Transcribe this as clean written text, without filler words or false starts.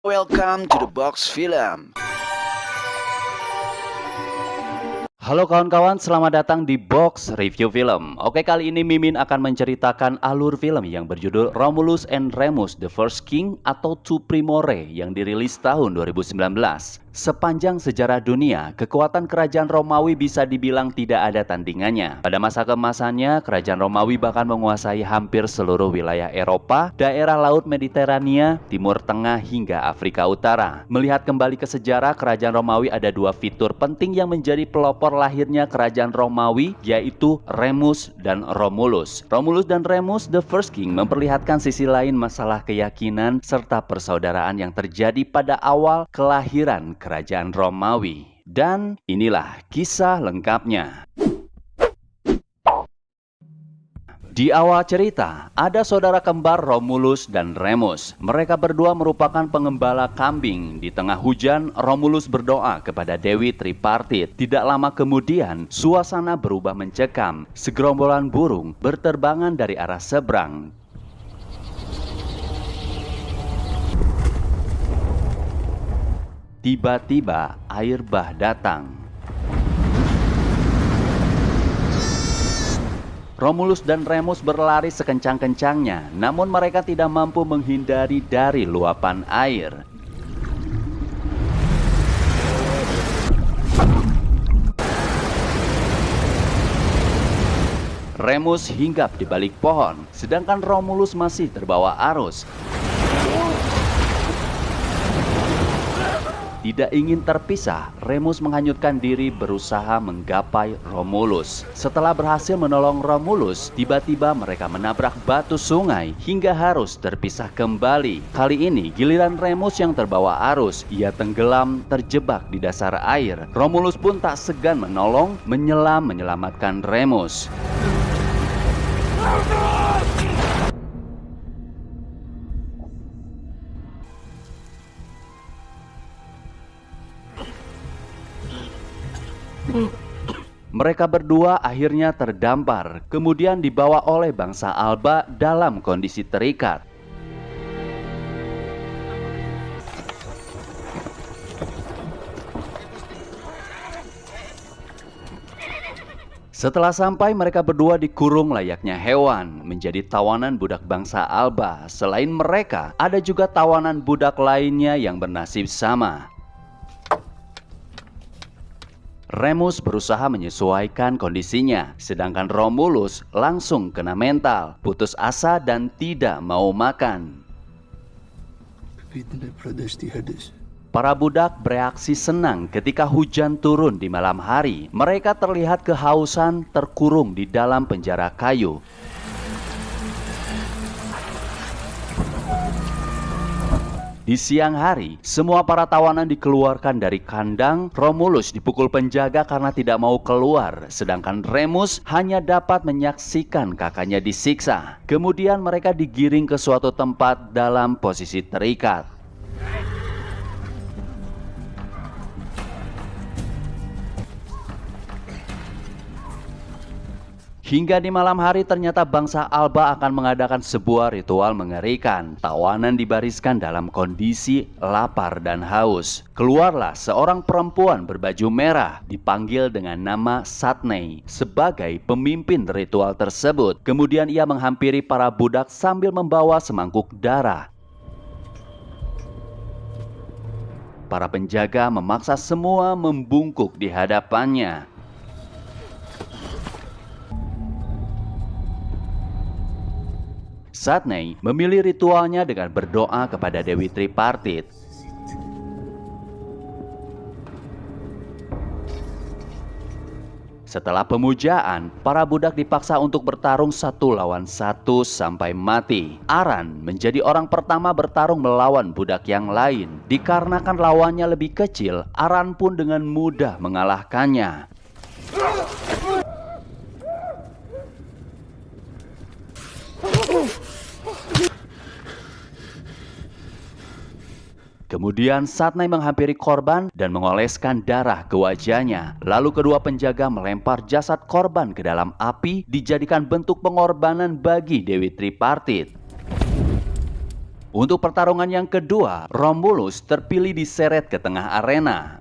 Welcome to the Box Film. Halo kawan-kawan, selamat datang di Box Review Film. Oke, kali ini Mimin akan menceritakan alur film yang berjudul Romulus and Remus The First King atau Tu Primore yang dirilis tahun 2019. Sepanjang sejarah dunia, kekuatan kerajaan Romawi bisa dibilang tidak ada tandingannya. Pada masa keemasannya, kerajaan Romawi bahkan menguasai hampir seluruh wilayah Eropa, daerah Laut Mediterania, Timur Tengah hingga Afrika Utara. Melihat kembali ke sejarah, kerajaan Romawi ada dua fitur penting yang menjadi pelopor lahirnya kerajaan Romawi, yaitu Remus dan Romulus. Romulus dan Remus The First King memperlihatkan sisi lain masalah keyakinan serta persaudaraan yang terjadi pada awal kelahiran kerajaan Romawi. Dan inilah kisah lengkapnya. Di awal cerita, ada saudara kembar Romulus dan Remus. Mereka berdua merupakan pengembala kambing. Di tengah hujan, Romulus berdoa kepada Dewi Tripartit. Tidak lama kemudian, suasana berubah mencekam. Segerombolan burung berterbangan dari arah seberang. Tiba-tiba, air bah datang. Romulus dan Remus berlari sekencang-kencangnya, namun mereka tidak mampu menghindari dari luapan air. Remus hinggap di balik pohon, sedangkan Romulus masih terbawa arus. Tidak ingin terpisah, Remus menghanyutkan diri berusaha menggapai Romulus. Setelah berhasil menolong Romulus, tiba-tiba mereka menabrak batu sungai hingga harus terpisah kembali. Kali ini giliran Remus yang terbawa arus. Ia tenggelam terjebak di dasar air. Romulus pun tak segan menolong, menyelam menyelamatkan Remus. Mereka berdua akhirnya terdampar, kemudian dibawa oleh bangsa Alba dalam kondisi terikat. Setelah sampai, mereka berdua dikurung layaknya hewan, menjadi tawanan budak bangsa Alba. Selain mereka, ada juga tawanan budak lainnya yang bernasib sama. Remus berusaha menyesuaikan kondisinya, sedangkan Romulus langsung kena mental, putus asa dan tidak mau makan. Para budak bereaksi senang ketika hujan turun di malam hari. Mereka terlihat kehausan terkurung di dalam penjara kayu. Di siang hari, semua para tawanan dikeluarkan dari kandang. Romulus dipukul penjaga karena tidak mau keluar, sedangkan Remus hanya dapat menyaksikan kakaknya disiksa. Kemudian mereka digiring ke suatu tempat dalam posisi terikat. Hingga di malam hari ternyata bangsa Alba akan mengadakan sebuah ritual mengerikan. Tawanan dibariskan dalam kondisi lapar dan haus. Keluarlah seorang perempuan berbaju merah dipanggil dengan nama Satney sebagai pemimpin ritual tersebut. Kemudian ia menghampiri para budak sambil membawa semangkuk darah. Para penjaga memaksa semua membungkuk di hadapannya. Satney memilih ritualnya dengan berdoa kepada Dewi Tripartit. Setelah pemujaan, para budak dipaksa untuk bertarung satu lawan satu sampai mati. Aran menjadi orang pertama bertarung melawan budak yang lain. Dikarenakan lawannya lebih kecil, Aran pun dengan mudah mengalahkannya. Kemudian Satney menghampiri korban dan mengoleskan darah ke wajahnya. Lalu kedua penjaga melempar jasad korban ke dalam api, dijadikan bentuk pengorbanan bagi Dewi Tripartit. Untuk pertarungan yang kedua, Romulus terpilih diseret ke tengah arena.